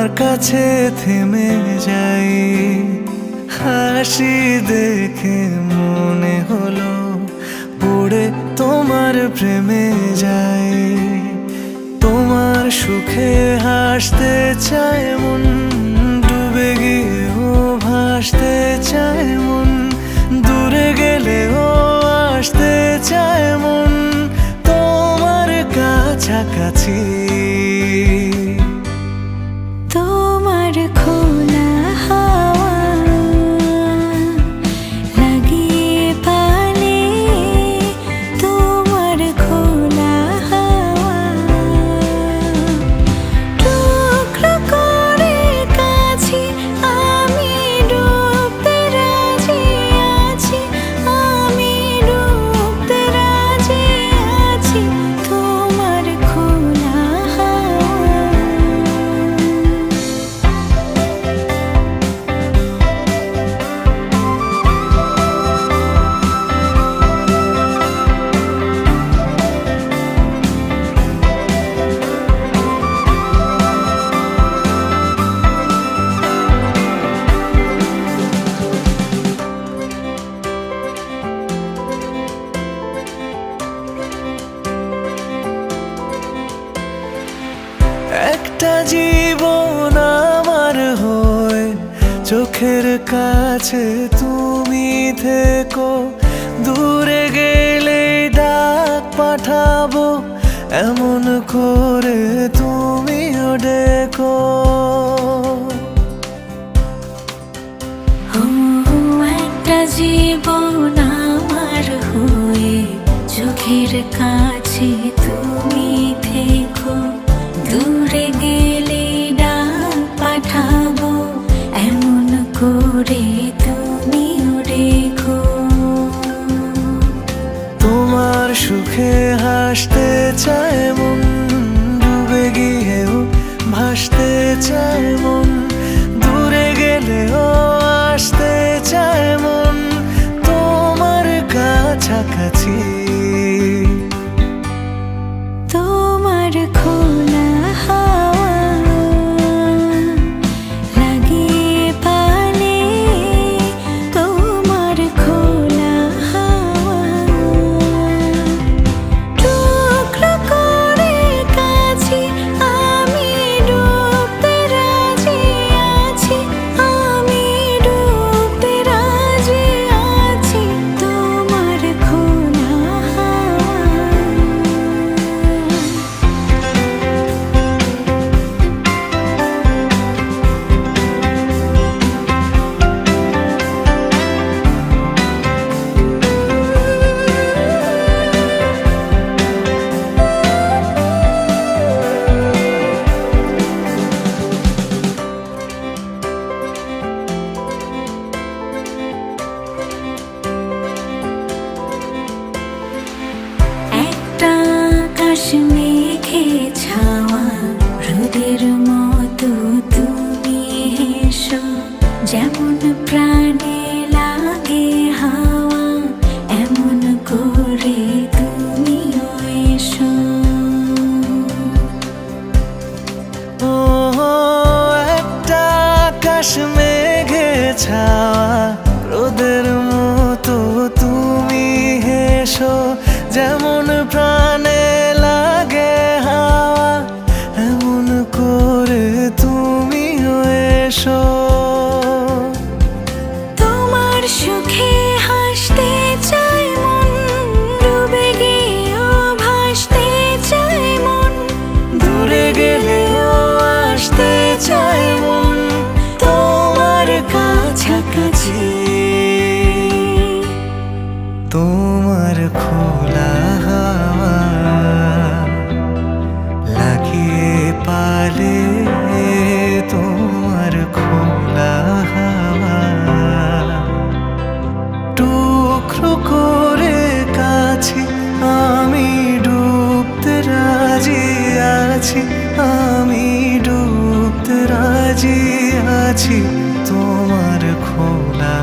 তোমার কাছে থেমে যাই, হাসি দেখে মনে হলো পড়ে তোমার প্রেমে যাই। তোমার সুখে হাসতে চায় মন, ডুবে গিয়েও ভাসতে চায় মন, দূরে গেলেও আসতে চায় মন তোমার কাছাকাছি। তোমার খোলা হাওয়া লাগিয়ে পালে, তোমার খোলা হাওয়া টুকরো করে কাছে আমি ডুবতে রাজি আছি, আমি ডুবতে রাজি আছি তোমার খোলা হাওয়া। একটা জীবন আমার হয়ে চোখের কাছে তুমি থেকো, দূরে গেলে ডাক পাঠাবো এমন করে তুমিও ডেকো। একটা জীবন আমার হয়ে চোখের কাছে তুমি থেকো, দূরে গেলে ডাক পাঠাবো এমন করে তুমিও রেখো। তোমার সুখে হাসতে চায় মন, ডুবে গিয়েও ভাসতে চায় মন, দূরে গেলেও আসতে চায় মন তোমার কাছাকাছি। তোমার খোলা হাওয়া লাগিয়ে পালে, তোমার খোলা হাওয়া টুকরো করে কাছে আমি ডুবতে রাজি আছি, আমি ডুবতে রাজি আছি তোমার খোলা হাওয়া। একটা আকাশ মেঘে ছাওয়া রোদের মতো তুমি হেসো, যেমন প্রাণে লাগে হাওয়া এমন করে তুমিও এসো। ও একটা আকাশ মেঘে ছাওয়া রোদের মতো তুমি হেসো, যেমন প্রাণে লাগে হাওয়া এমন করে তুমিও এসো। তোমার সুখে হাসতে চায় মন, ডুবে গিয়েও ভাসতে চায় মন, দূরে গেলেও আসতে চায় মন তোমার কাছাকাছি। তোমার খোলা হাওয়া লাগিয়ে পালে, তোমার খোলা হাওয়া টুকরো করে কাছে আমি ডুবতে রাজি আছি, আমি ডুবতে রাজি আছি তোমার খোলা